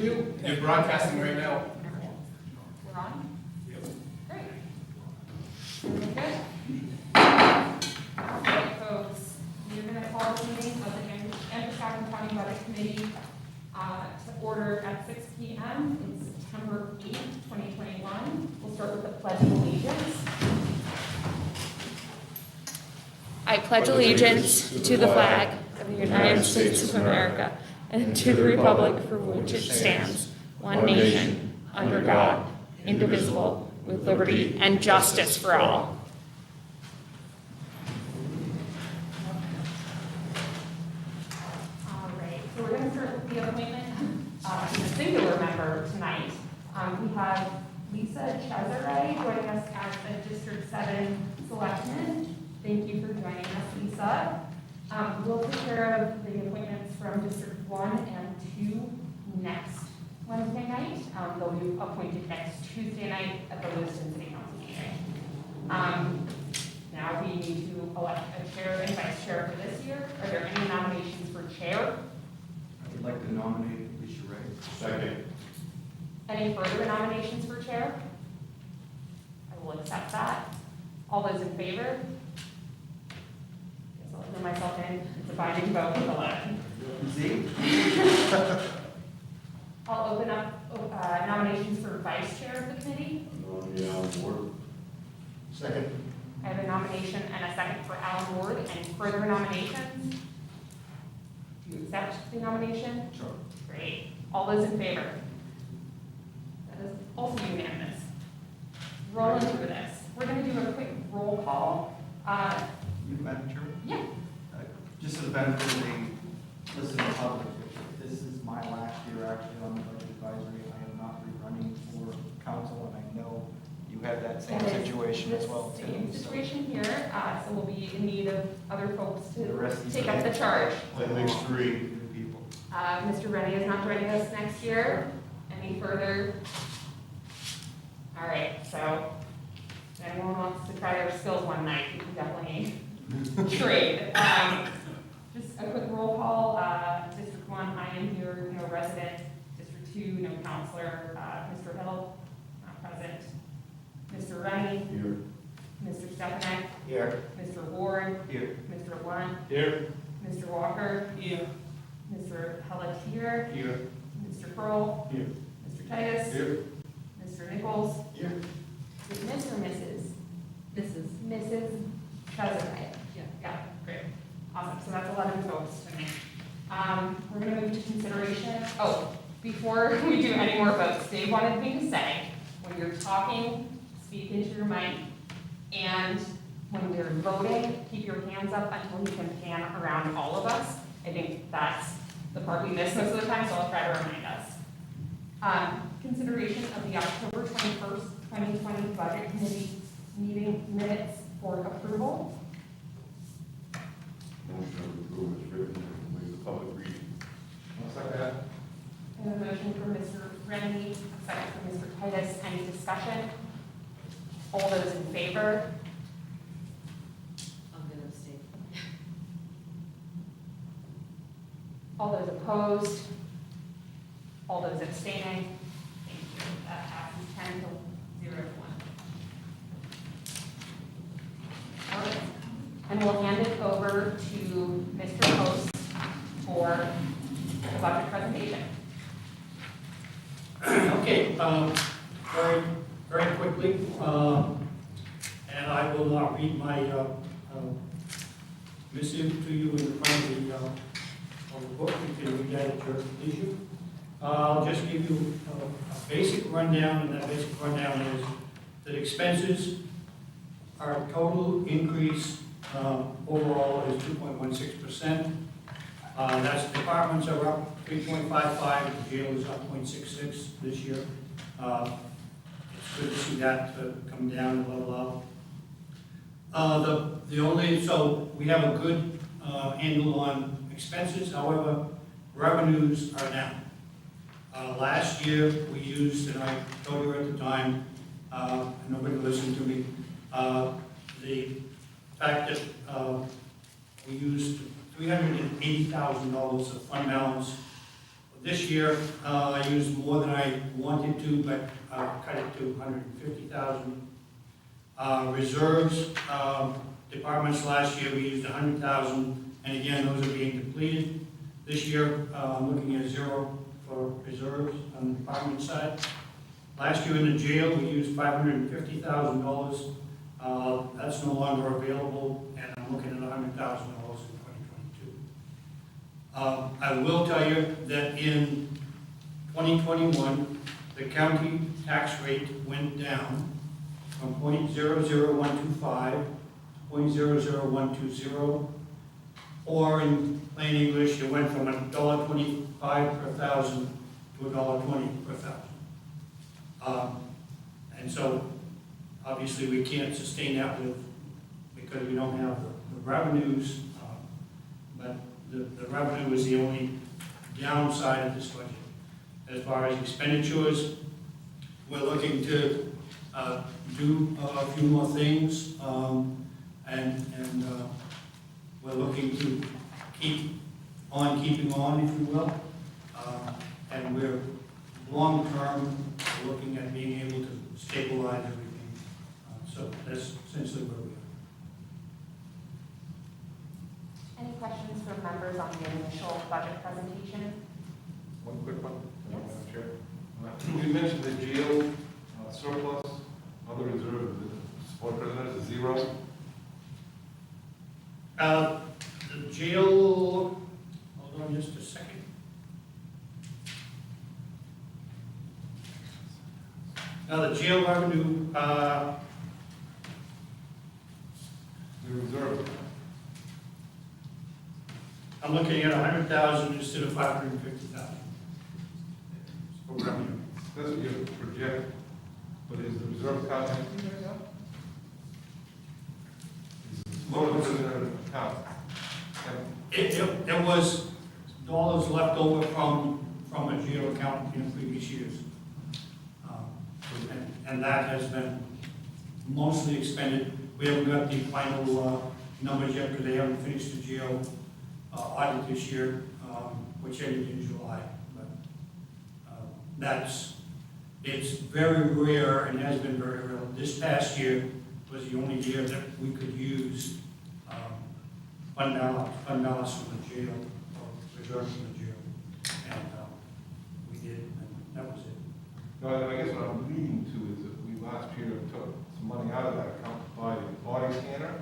do. You're broadcasting right now. We're on? Yep. Great. Everything good? All right, folks, we're going to call the meeting of the Androscoggin County Budget Committee to order at 6 p.m. It's September 8th, 2021. We'll start with the Pledge of Allegiance. I pledge allegiance to the flag of the United States of America and to the republic for which it stands, one nation, under God, indivisible, with liberty and justice for all. All right, so we're going to start with the appointment of a singular member tonight. We have Lisa Cesare joining us as a District 7 selectman. Thank you for joining us, Lisa. We'll take care of the appointments from District 1 and 2 next Wednesday night. They'll be appointed next Tuesday night at the Lewiston City Council meeting. Now we need to elect a chair and vice chair for this year. Are there any nominations for chair? I would like to nominate Alicia Ray. Second. Any further nominations for chair? I will accept that. All those in favor? Guess I'll throw myself in. It's a binding vote with 11. Z. I'll open up nominations for vice chair of the committee. Second. I have a nomination and a second for Alan Ward. Any further nominations? Do you accept the nomination? Sure. Great. All those in favor? That is also unanimous. Rolling through this. We're going to do a quick roll call. Madam Chair? Yeah. Just for the benefit of the listening public, this is my last year actually on the budget advisory. I am not rerunning for council, and I know you had that same situation as well. Same situation here, so we'll be in need of other folks The to rest of take you- up the charge. That makes 3. New people. Mr. Rennie is not joining us next year. Any further? All right, so if anyone wants to try their skills one night, you can definitely trade. Just a quick roll call. District 1, I am here, no resident. District 2, no counselor. Mr. Hill, not present. Mr. Rennie, Here. Mr. Stepanek, Here. Mr. Ward, Here. Mr. Blunt, Here. Mr. Walker, Mr. Pelletier, Here. Mr. Pearl, Here. Mr. Titus, Here. Mr. Nichols, Here. is it Miss or Mrs.? Mrs. Cesare. Yeah, great. Awesome, so that's 11 folks tonight. We're gonna move to consideration. Oh, before we do any more votes, Dave wanted me to say, when you're talking, speak into your mic, and when you're voting, keep your hands up until you can pan around all of us. I think that's the part we miss most of the time, so I'll try to remind us. Consideration of the October 21st, 2020 Budget Committee meeting minutes for approval. Motion to approve is written and waive the public reading. I'll second that. I have a motion from Mr. Rennie, a second from Mr. Titus. Any discussion? All those in favor? I'm gonna abstain. All those opposed? All those abstaining? Thank you. That passes 10 to 0 to 1. All right. And we'll hand it over to Mr. Post for the budget presentation. Okay, very quickly, and I will not read my missive to you in front of the book. You can read that at your leisure. I'll just give you a basic rundown, and that basic rundown is that expenses, our total increase overall is 2.16%. That's departments are up 3.55, the jail is up 0.66 this year. It's good to see that come down and level out. So we have a good handle on expenses, however, revenues are down. Last year, we used, and I told you at the time, and nobody listened to me, the fact that we used $380,000 of fund balance This year, I used more than I wanted to, but cut it to 150,000. Reserves, departments last year, we used 100,000, and again, those are being depleted. This year, I'm looking at 0 for reserves on the department side. Last year in the jail, we used $550,000. That's no longer available, and I'm looking at $100,000 in 2022. I will tell you that in 2021, the county tax rate went down from 0.00125 to 0.00120, or in plain English, it went from $1.25 per thousand to $1.20 per thousand. And so, obviously, we can't sustain that because we don't have the revenues, but the revenue is the only downside of this budget. As far as expenditures, we're looking to do a few more things, and we're looking to keep on keeping on, if you will. And we're long-term looking at being able to stabilize everything. So that's essentially where we are. Any questions from members on the initial budget presentation? One quick one, Yes. Madam Chair. You mentioned the jail surplus, other reserve, the board president is 0. The jail, hold on just a second. Now, the jail revenue, The reserve, I'm looking at 100,000 instead of 550,000 for revenue. that's what you project, but is the reserve account empty right now? Board president account. It was dollars left over from a jail account in previous years. And that has been mostly expended. We haven't got the final numbers yet because they haven't finished the jail audit this year, which ended in July. But it's very rare and has been very rare. This past year was the only year that we could use fund balance from the jail, or reserve from the jail. And we did, and that was it. No, I guess what I'm leading to is that we last year took some money out of that account to buy a body scanner,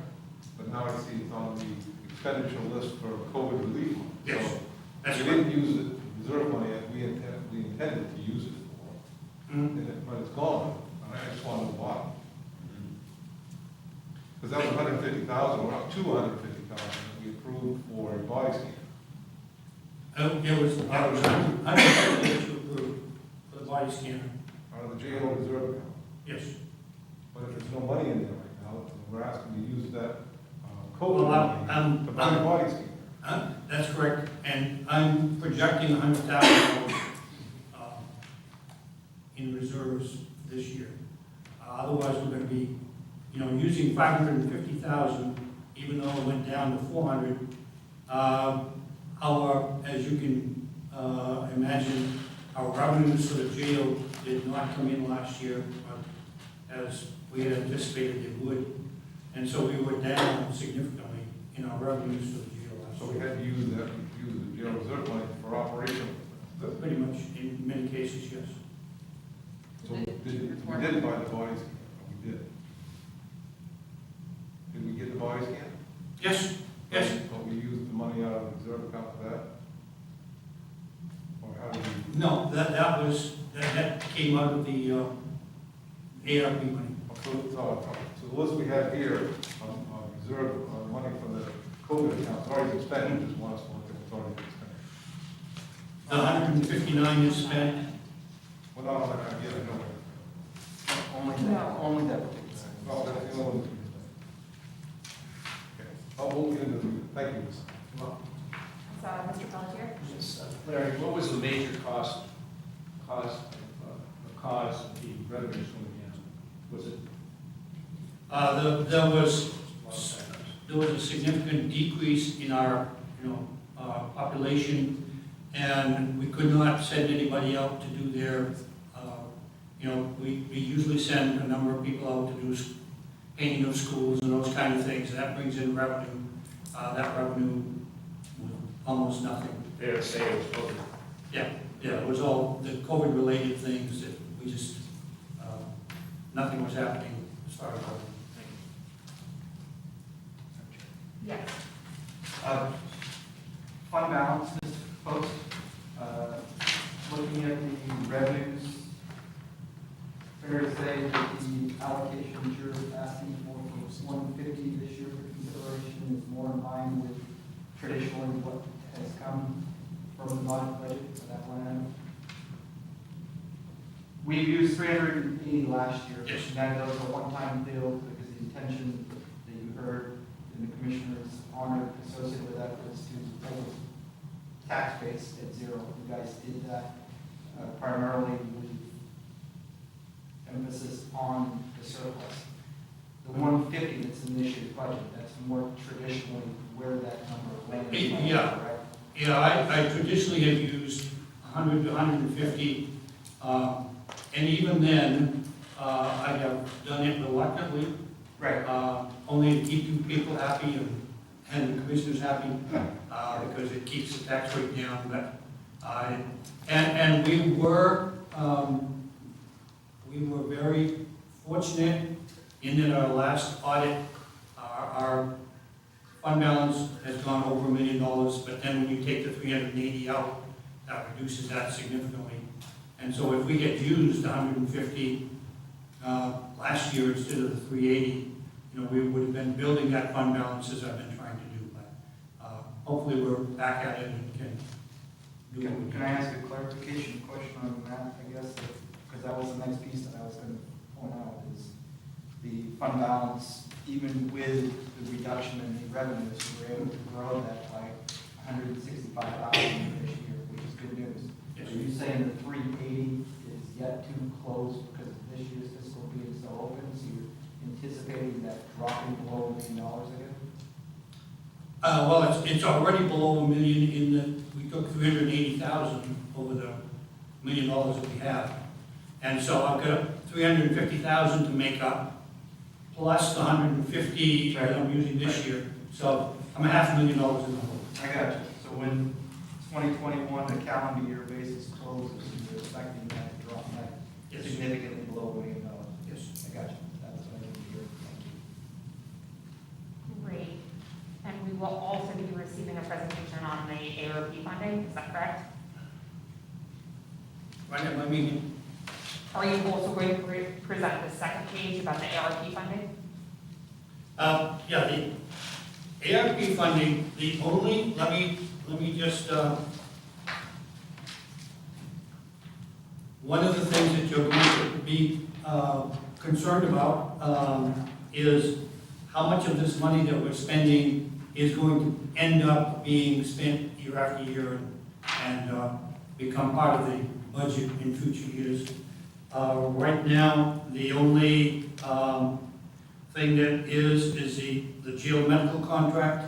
but now I see it's on the expenditure list for COVID relief. Yes, So that's we right. didn't use the reserve money as we intended to use it for, but it's gone, and I just wanted to buy. Because that was 150,000, we're up to 250,000 that we approved for a body scanner. It was, that was, I'm to approve for the body scanner. Out of the jail reserve account. Yes. But if there's no money in there right now, then we're asking to use that Well, COVID money to buy a body scanner. That's correct, and I'm projecting $100,000 in reserves this year. Otherwise, we're gonna be, using 550,000, even though it went down to 400. As you can imagine, our revenues for the jail did not come in last year, as we had anticipated they would. And so we were down significantly in our revenues for the jail last So we year. had to use the jail reserve money for operational. Pretty much, in many cases, yes. So we didn't buy the body scanner, we did. Did we get the body scanner? Yes, yes. But we used the money out of the reserve account for that? Or how did we? No, that came out of the ARP money. So the list we have here on reserve, money from the COVID account, it's already expended, just want us to look at what's already expended. The 159 is spent. Well, not on that, I get it, no. Only that particular. Oh, that's the only one. Okay, we'll get into the, thank you. So, Mr. Pelletier? Yes, Larry, what was the major cause of the revenues going down? Was it? There was a significant decrease in our, population, and we could not send anybody out to do their, we usually send a number of people out to do painting of schools and those kind of things. That brings in revenue. That revenue was almost nothing. Their sales, okay. Yeah, it was all the COVID-related things that we just, nothing was happening as far as COVID. Yes. Fund balances, folks, looking at the revenues, fair to say that the allocations you're asking for 150 this year for consideration is more in line with traditionally what has come from the budget for that line item. We've used 380 last year. Yes. And that was a one-time deal because the intention that you heard in the commissioner's honor associated with that was to hold tax base at zero. You guys did that primarily with emphasis on the surplus. The 150 that's in this year's budget, that's more traditionally where that number lands. Yeah. Correct? Yeah, I traditionally have used 100 to 150, and even then, I have done it reluctantly, Right. only to keep you people happy and the commissioners happy, because it keeps the tax rate down, but, and we were very fortunate in that our last audit, our fund balance has gone over $1 million, but then when you take the 380 out, that reduces that significantly. And so if we had used 150 last year instead of the 380, we would have been building that fund balance as I've been trying to do. But hopefully we're back at it and can do what we Can I ask a clarification question on that, I guess? Because that was the next piece that I was going to point out, is the fund balance, even with the reduction in the revenues, we were able to grow that by $165,000 this year, which is good news. Yes. Are you saying the 380 is yet to close because of this year's fiscal being so open, so you're anticipating that dropping below $1 million again? Well, it's already below $1 million in that we took 380,000 over the $1 million that we have. And so I've got 350,000 to make up, plus the 150 that I'm using this year. So I'm $500,000 in the hole. I got you. So when 2021, the calendar year basis closes, you're expecting that to drop back Yes. significantly below $1 million. Yes. I got you. That's what I need to hear. Thank you. Great. And we will also be receiving a presentation on the ARP funding, is that correct? Right, I mean, Are you also going to present the second page about the ARP funding? yeah, the ARP funding, the only, let me just, one of the things that you're going to be concerned about is how much of this money that we're spending is going to end up being spent year after year and become part of the budget in future years. Right now, the only thing that is the jail medical contract,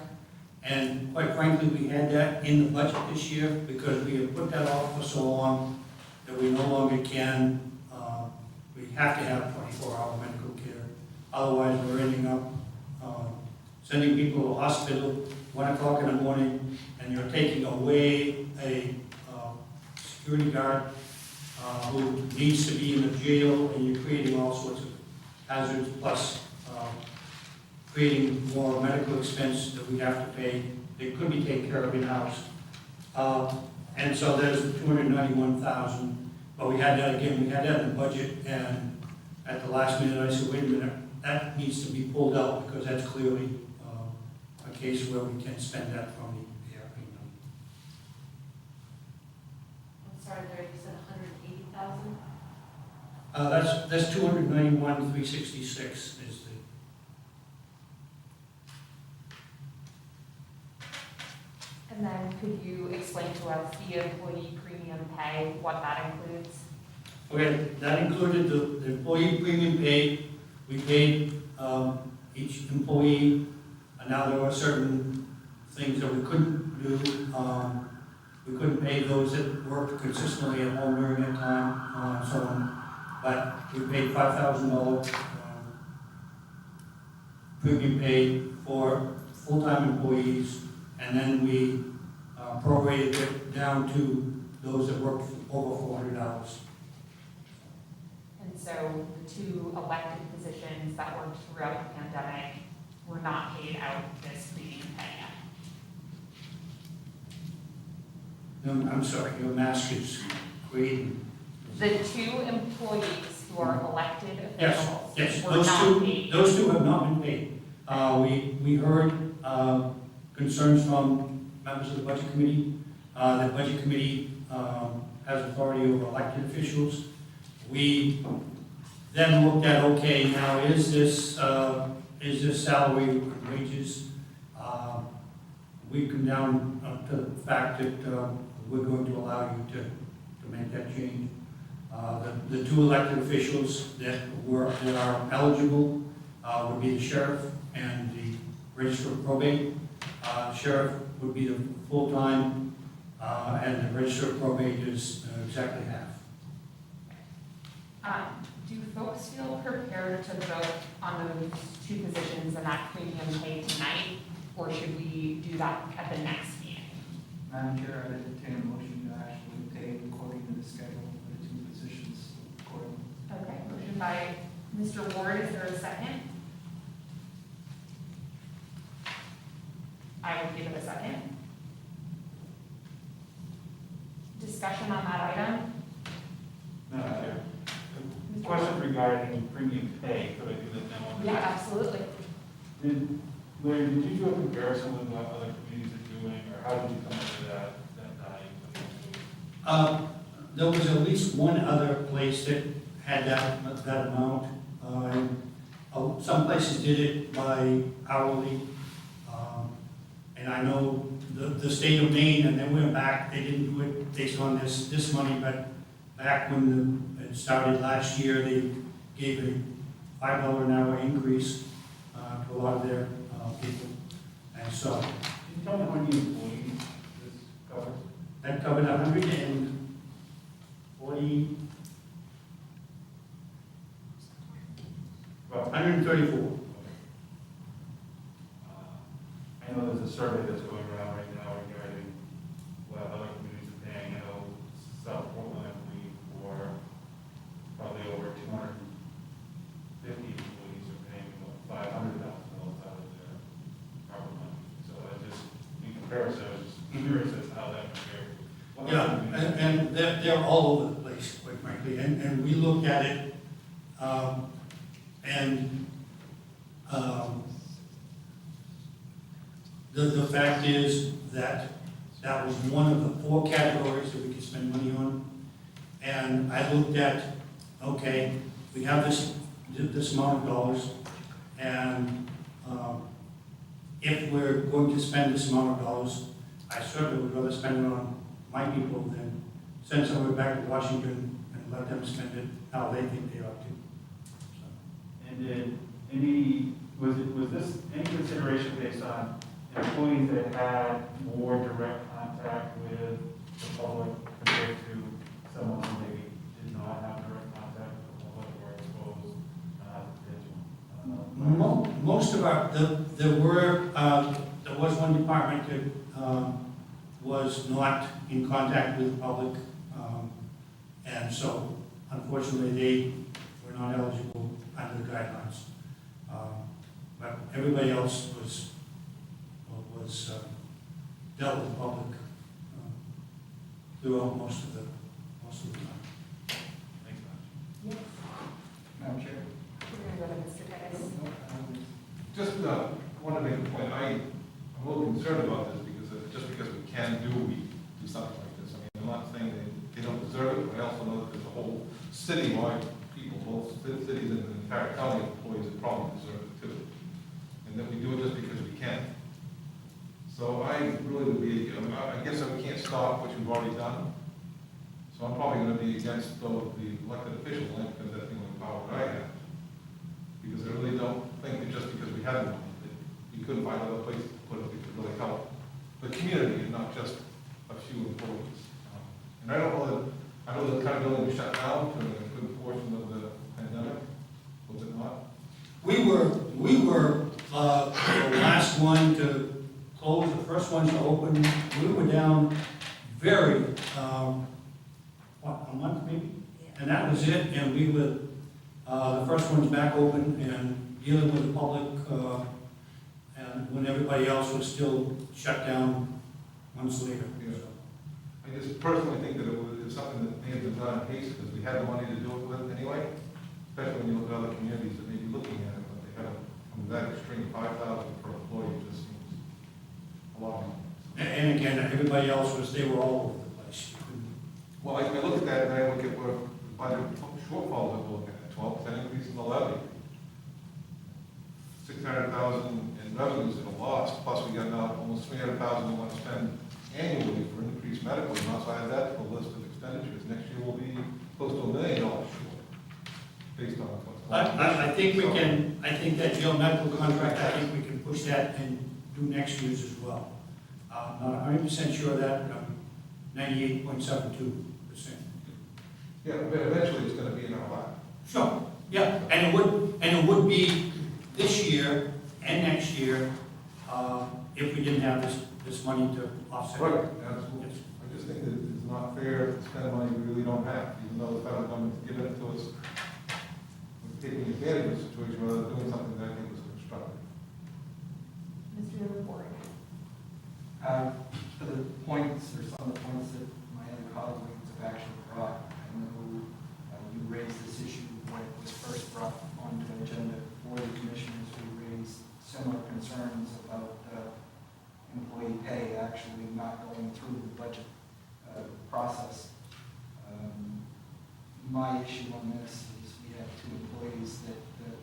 and quite frankly, we had that in the budget this year because we have put that off for so long that we no longer can, we have to have 24-hour medical care. Otherwise, we're ending up sending people to the hospital 1 o'clock in the morning, and you're taking away a security guard who needs to be in the jail, and you're creating all sorts of hazards, plus creating more medical expense that we have to pay. They could be taken care of in-house. And so there's $291,000, but we had that again, we had that in the budget, and at the last minute I said, wait a minute, that needs to be pulled out because that's clearly a case where we can spend that from the ARP money. I'm sorry, there, you said 180,000? That's 291,366 is the. And then could you explain to us the employee premium pay, what that includes? Okay, that included the employee premium paid. We paid each employee, and now there were certain things that we couldn't do. We couldn't pay those that worked consistently at home during that time, and so on. But we paid $5,000 premium pay for full-time employees, and then we prorated it down to those that worked over 400 hours. And so the two elected positions that worked throughout the pandemic were not paid out this premium pay yet. No, I'm sorry, your mask is creating. The two employees who are elected Yes, officials yes, were those not two, paid. those two have not been paid. We heard concerns from members of the budget committee. The budget committee has authority over elected officials. We then looked at, okay, now is this salary and wages? We come down to the fact that we're going to allow you to make that change. The two elected officials that are eligible would be the sheriff and the register of probate. Sheriff would be the full-time, and the register of probate is exactly half. Do folks feel prepared to vote on those two positions and that premium pay tonight? Or should we do that at the next meeting? Madam Chair, I entertain a motion to actually pay according to the schedule for the two positions accordingly. Okay, motion by Mr. Ward, is there a second? I will give it a second. Discussion on that item? Question regarding premium pay, could I do that now? Yeah, absolutely. Larry, did you do a comparison with what other communities are doing, or how did you come up with that value? There was at least one other place that had that amount. Some places did it by hourly. And I know the state of Maine, and they went back, they didn't do it based on this money, but back when it started last year, they gave a $5 an hour increase to a lot of their people. And so Can you tell me how many employees this covers? that covered 134. I know there's a survey that's going around right now regarding what other communities are paying. I know South Portland, I believe, for probably over 250 employees are paying about $500,000 out of their ARPA money. So I just, in comparison, I was just curious as to how that compared. What other Yeah, communities- and they're all over the place, quite frankly, and we looked at it, and the fact is that that was one of the 4 categories that we could spend money on. And I looked at, okay, we have this amount of dollars, and if we're going to spend this amount of dollars, I certainly would rather spend it on my people than send someone back to Washington and let them spend it how they think they ought to. And did was this any consideration based on employees that had more direct contact with the public compared to someone who maybe did not have direct contact with the public or exposed potential? Most of our, there was one department that was not in contact with the public, and so unfortunately they were not eligible under the guidelines. But everybody else was dealt with the public throughout most of the time. Thanks much. Yes. Madam Chair? We're going to go to Mr. Pettis. Just want to make a point. I'm a little concerned about this because just because we do something like this. I mean, I'm not saying they don't deserve it, but I also know that there's a whole citywide people, both cities and the entire county employees that probably deserve it too. And that we do it just because we can. So I really would be, I guess we can't stop what you've already done. So I'm probably going to be against the elected officials, only because that's the only power that I have. Because I really don't think that just because we had one, that we couldn't find other places to put it that could really help the community and not just a few employees. We were the last one to close, the first ones to open. We were down very, a month maybe? And that was it, and we were, the first ones back open and dealing with the public, and when everybody else was still shut down months later. Yeah. I just personally think that it was something that may have been done in haste, because we had the money to do it with anyway, especially when you look at other communities that may be looking at it, but they haven't come that extreme, 5,000 per employee just seems a lot. And again, everybody else was, they were all over the place. Well, I look at that, and I look at what budget shortfalls that we're looking at, 12% increase in the levy, 600,000 in revenues that are lost, plus we got now almost 300,000 we want to spend annually for increased medical, and also add that to the list of expenditures. Next year will be close to $1 million short, based on what's going on. I think we can, I think that jail medical contract, I think we can push that and do next year's as well. Not 100% sure of that, but I'm 98.72%. Yeah, but eventually it's gonna be in our lap. Sure, yeah, and it would be this year and next year, if we didn't have this money to offset. Right, absolutely. Yes. I just think that it's not fair to spend money we really don't have, even though the federal government's giving it to us. We're taking advantage of the situation rather than doing something that I think was constructive. Mr. Ward. For the points, or some of the points that my other colleagues have actually brought, I know you raised this issue when it was first brought onto the agenda for the commissioners. We raised similar concerns about employee pay actually not going through the budget process. My issue on this is we have two employees that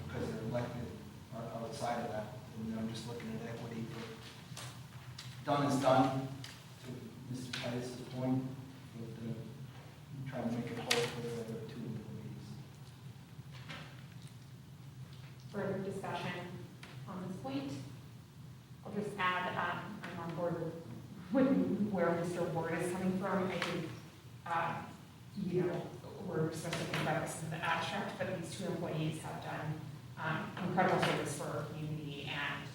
because they're elected, are outside of that. And I'm just looking at equity. Done is done, to Mr. Titus's point, but trying to make it whole for the other two employees. Further discussion on this point? I'll just add, I'm on board with where Mr. Ward is coming from. I think, we're supposed to think about this in the abstract, but these two employees have done incredible service for our community, and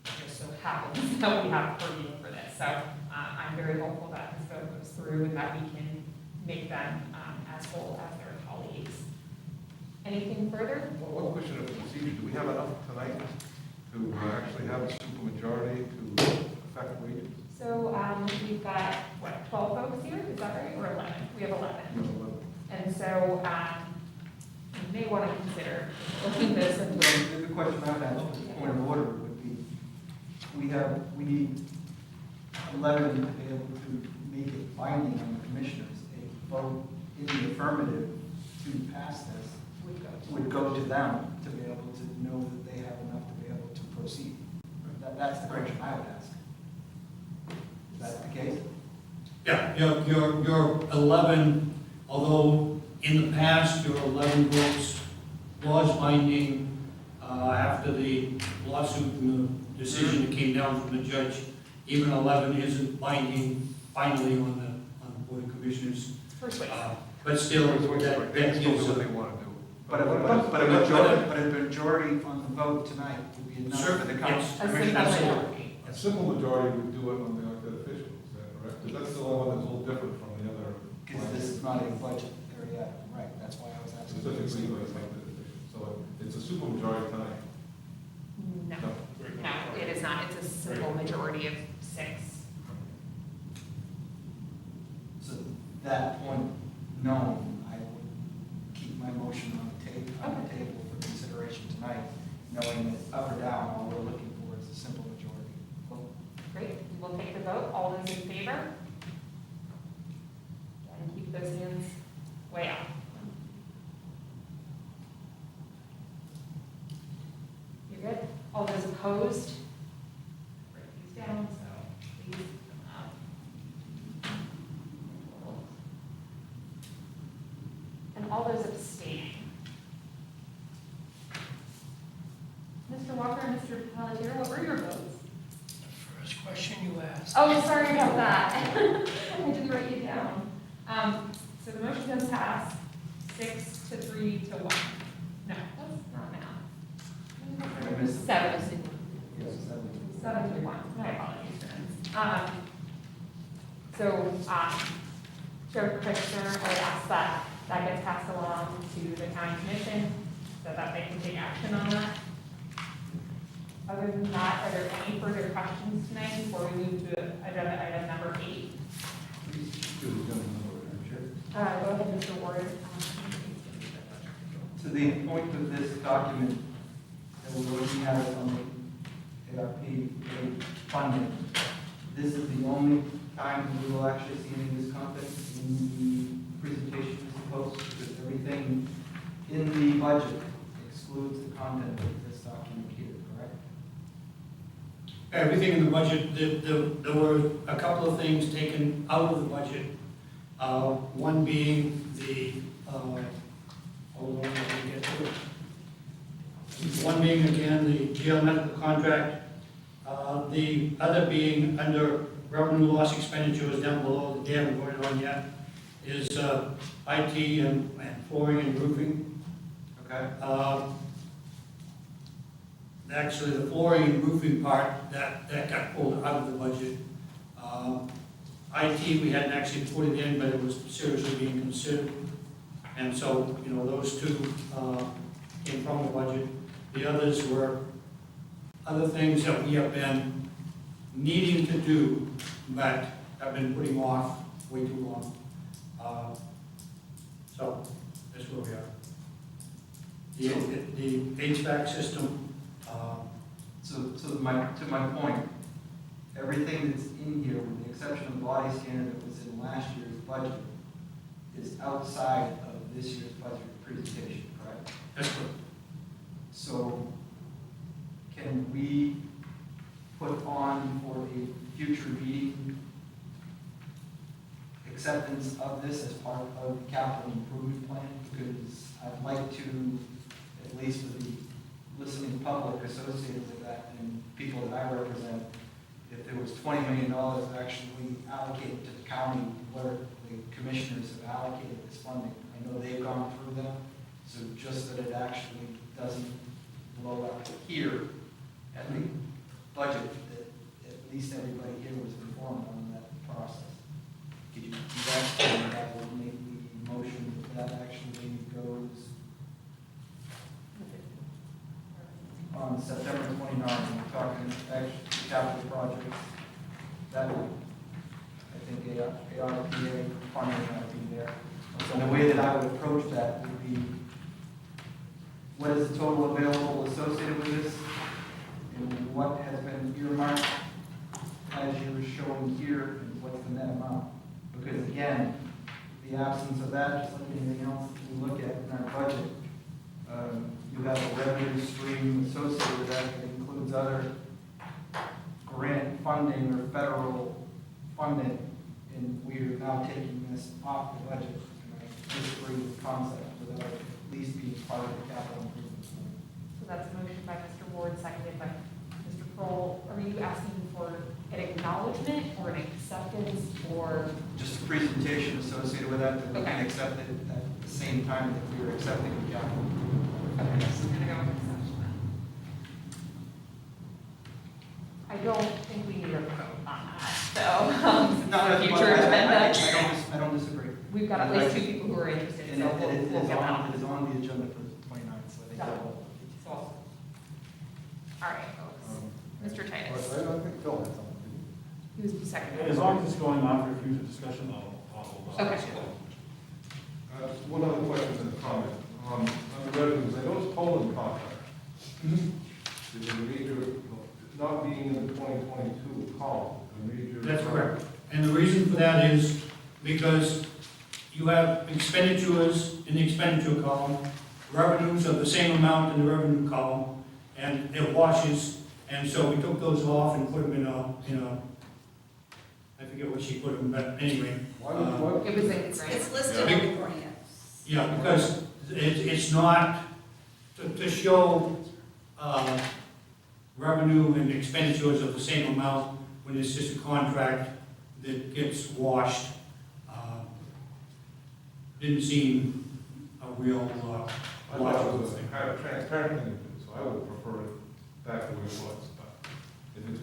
just so happens that we have purview for this. So I'm very hopeful that this vote goes through and that we can make them as whole as their colleagues. Anything further? Well, one question of procedure, do we have enough tonight to actually have a supermajority to affect wages? So we've got, 12 folks here, is that right, or 11? We have 11. And so you may want to consider looking this and The question I would have, point of order, would be, we need 11 to be able to make it binding on the commissioners. A vote in the affirmative to pass this would go to them to be able to know that they have enough to be able to proceed. That's the question I would ask. Is that the case? Yeah, your 11, although in the past, your 11 votes was binding after the lawsuit and the decision that came down from the judge, even 11 isn't binding finally on the Board of Commissioners. first wait. But still, that gives what they a, want to do. But a majority on the vote tonight would be enough for the Yes. A simple commissioners. majority. A simple majority would do it on the elected officials, is that correct? Because that's the only one that's a little different from the other. Because this is not a budget area, right, that's why I was asking. Specifically, like elected officials. So it's a super majority tonight. No, no, it is not. It's a simple majority of 6. So that point known, I would keep my motion on the table for consideration tonight, knowing that up or down, all we're looking for is a simple majority. Great, we'll take the vote. All those in favor? And keep those hands way up. You're good? All those opposed? Break these down, so please come up. And all those abstaining. Mr. Walker and Mr. Pelletier, what were your votes? First question you asked. Oh, sorry about that. I didn't write you down. So the motion does pass 6 to 3 to 1. No, that's not 7, Yes, 7-1, my apologies, friends. Chair Christopher, I would ask that that gets passed along to the county commission so that they can take action on that. Other than that, are there any further questions tonight before we move to agenda item number 8? Go ahead, Mr. Ward. To the point of this document that we're looking at on the ARP funding, this is the only time we will actually see any of this content in the presentation, I suppose, because everything in the budget excludes the content of this document here, correct? Everything in the budget, there were a couple of things taken out of the budget. One being the, hold on, let me get to it. One being, again, the jail medical contract. The other being under revenue loss expenditures down below, that they haven't voted on yet, is IT and flooring and roofing. Okay. Actually, the flooring and roofing part, that got pulled out of the budget. IT, we hadn't actually put it in, but it was seriously being considered. And so, those two came from the budget. The others were other things that we have been needing to do, but have been putting off way too long. So, that's where we are. The HVAC system, To my point, everything that's in here, with the exception of the body scanner that was in last year's budget, is outside of this year's budget presentation, correct? that's good. So can we put on for a future meeting acceptance of this as part of the capital improvement plan? Because I'd like to, at least with the listening public associated with that and people that I represent, if there was $20 million actually allocated to the county, where the commissioners have allocated this funding. I know they've gone through them, so just that it actually doesn't blow up here at the budget, that at least everybody here was informed on that process. Could you do that, and that will make the motion that actually goes on September 29th, we're talking actually capital projects. That would, I think, ARPA funding might be there. So the way that I would approach that would be, what is the total available associated with this? And what has been earmarked as you're showing here, and what's the net amount? Because again, the absence of that, just like anything else we look at in our budget, you have a revenue stream associated with that that includes other grant funding or federal funding, and we are now taking this off the budget. And I disagree with the concept without it at least being part of the capital improvement plan. So that's a motion by Mr. Ward, seconded by Mr. Kroll. Are you asking for an acknowledgement or an acceptance or? Just the presentation associated with that we Okay. can accept it at the same time that we were accepting the capital improvement plan. Okay, so I'm gonna go with acceptance. I don't think we need a vote on that, so, No, for future agenda. I don't disagree. We've got at least 2 people who are interested, And so it we'll is get that on, on. it is on the agenda for the 29th, so I think Got it. that will. So, all right, folks. Mr. Titus, I think Phil had something. he was the second. As long as it's going on for future discussion, I'll hold on. Okay. One other question and a comment. On the revenues, I noticed Poland contract. There's a major, not being in the 2022 column, a major. That's correct. And the reason for that is because you have expenditures in the expenditure column, revenues of the same amount in the revenue column, and it washes, and so we took those off and put them in a, I forget what she put them, but anyway. Why would, It was in grant. It's listed on the Cornea. Yeah, because it's not, to show revenue and expenditures of the same amount when it's just a contract that gets washed, didn't seem a real I thought it logical was a thing. kind of transparent thing to do, so I would prefer it that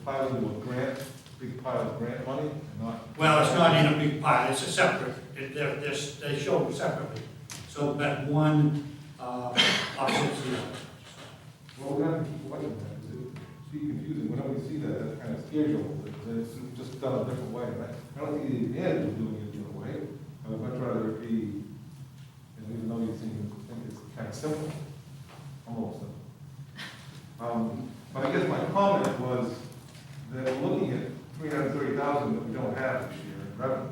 piled into a grant, big pile of grant money and not? Well, it's not in a big pile, it's a separate, they show them separately. So that one, offsets the other. Well, we have to keep watching that, because it's too confusing, whenever we see that, that kind of scares you a little bit, because it's just done a different way, right? I don't see the advantage of doing it a different way, I would much rather it be, and even though you think it's kind of simple, almost simple. But I guess my comment was that we're looking at 330,000 that we don't have this year in revenue,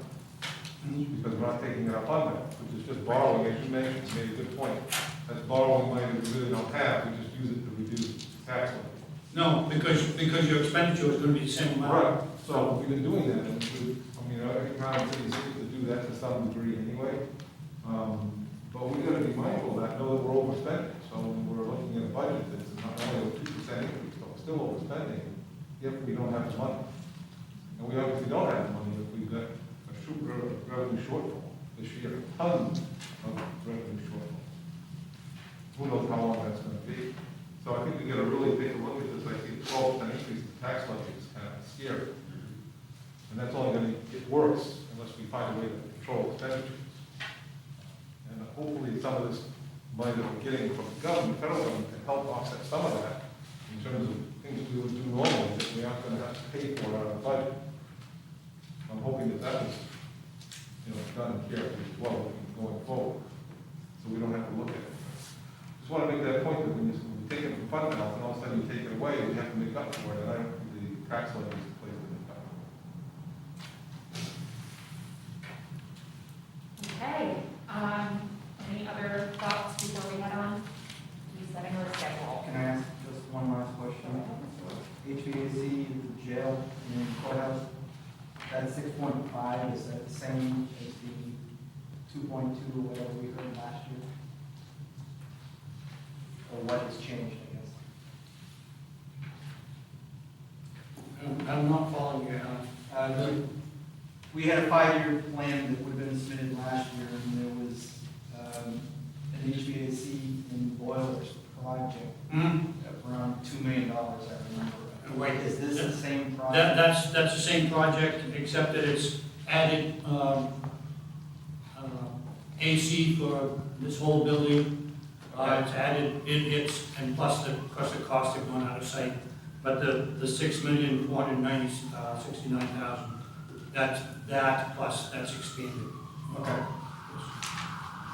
because we're not taking it up on that, which is just borrowing, as you mentioned, you made a good point. That's borrowing money that we really don't have, we just use it to reduce tax levy. No, because your expenditure is gonna be the same amount. Right, so we've been doing that, and every town and city seems to do that to some degree anyway. But we gotta be mindful of that, know that we're overspending, so when we're looking at a budget that's not only a 2% increase, but we're still overspending if we don't have the money. And we obviously don't have the money if we've got a revenue shortfall this year, tons of revenue shortfall. Who knows how long that's gonna be? So I think we gotta really take a look at this. I see a 12% increase in tax levy is kind of scary. And that's only gonna get worse unless we find a way to control expenditures. And hopefully some of this money that we're getting from the government, federal government, can help offset some of that in terms of things we would do normally that we aren't gonna have to pay for out of the budget. I'm hoping that that was, done carefully as well going forward, so we don't have to look at it. Just want to make that point that when you take it from fund balance and all of a sudden you take it away, we have to make up for it, and I don't think the tax levy is the place to make up for it. Okay, any other thoughts before we head on? Please setting our schedule. Can I ask just one last question? HVAC, the jail, and courthouse, that 6.5, is that the same as the 2.2 or whatever we heard last year? Or what has changed, I guess? I'm not following you. We had a 5-year plan that would have been submitted last year, and there was an HVAC and boilers project of around $2 million, I remember. Right. Is this the same project? That's the same project, except that it's added, AC for this whole building. It's added, and plus the cost have gone out of sight. But the 6,469,000, that's that plus that's expanded. Okay.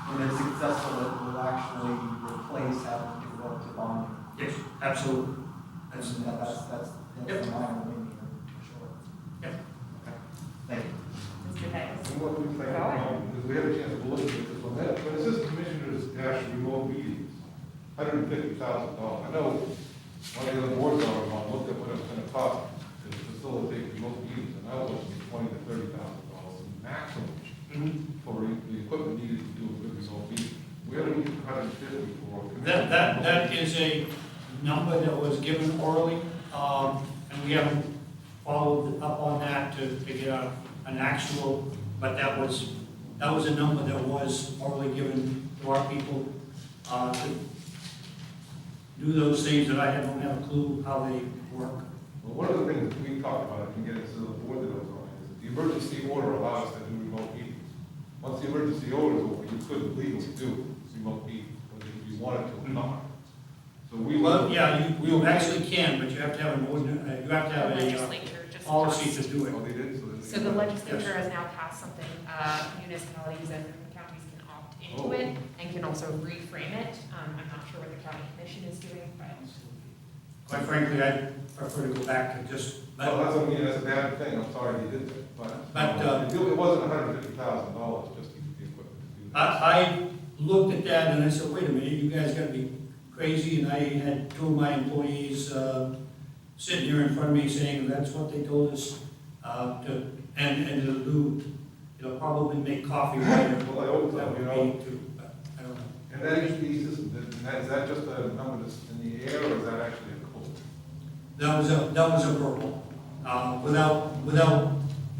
And it's successful, it will actually replace having to go up to bonding. Yes, absolutely. That's Yep. my opinion, for sure. Yep. Okay. Thank you. Mr. Davis. And what we think, because we had a chance to look at this one, when it says commissioners dash remote meetings, $150,000. I know one of the other boards are on, looked at what it was gonna cost to facilitate remote meetings, and that was looking at $20,000 to $30,000 maximum for the equipment needed to do a good remote meeting. Where do we get $150,000 for? That is a number that was given orally, and we haven't followed up on that to get an actual, but that was a number that was orally given to our people, to do those things that I don't have a clue how they work. Well, one of the things that we talked about, if we get into the board that was on, is the emergency order allows us to do remote meetings. Once the emergency order is over, you couldn't legally do remote meetings, whether you wanted to or not. So we. Well, yeah, you actually can, but you have to have an ordinance, you have to have a Legislature just policy passed- to do it. Oh, they did, so. So the legislature has now passed something, municipalities and counties can opt into it and can also reframe it. I'm not sure what the county commission is doing, but. Quite frankly, I prefer to go back to just, Well, that's what I mean, that's a bad thing, I'm sorry you did that, But, it wasn't $150,000 just to get the equipment to do that. I looked at that and I said, wait a minute, you guys gotta be crazy, and I had two of my employees, sitting here in front of me saying, that's what they told us, and it'll probably make coffee better. Well, I hope That so, you would know, be too, but I don't know. and that HPE system, is that just a number that's in the air, or is that actually a code? That was a verbal, without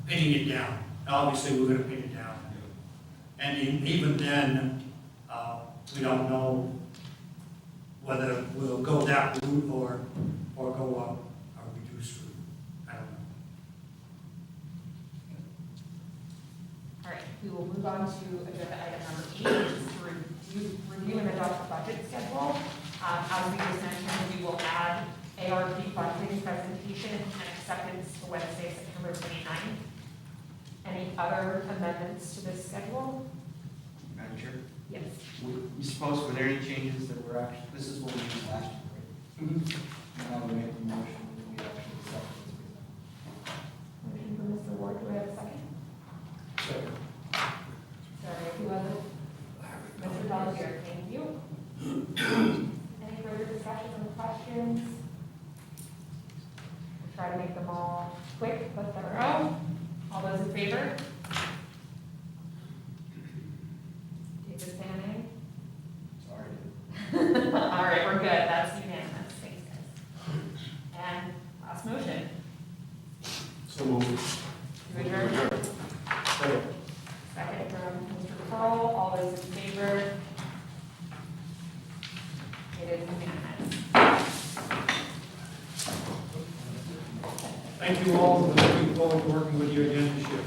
pinning it down. Obviously, we're gonna pin it down. And even then, we don't know whether we'll go that route or go a reduced route. to agenda item number 8, which is to review and adopt the budget schedule. As we just mentioned, we will add ARP funding presentation and acceptance to Wednesday, September 29th. Any other amendments to this schedule? Madam Chair, Yes. we suppose, were there any changes that were actually, this is what we used last year, right? Mm-hmm. Now we make the motion, and we actually accept it as presented. Motion for Mr. Ward, do I have a second? Second. Sorry, who was it? Mr. Delafield, thank you. Any further discussions on the questions? We'll try to make them all quick but thorough. All those in favor? David Fanning? Sorry. All right, we're good, that's unanimous, thanks guys. And last motion, So moved. to adjourn. Second. Second from Mr. Pearl, all those in favor? It is unanimous. Thank you all, and looking forward to working with you again this year.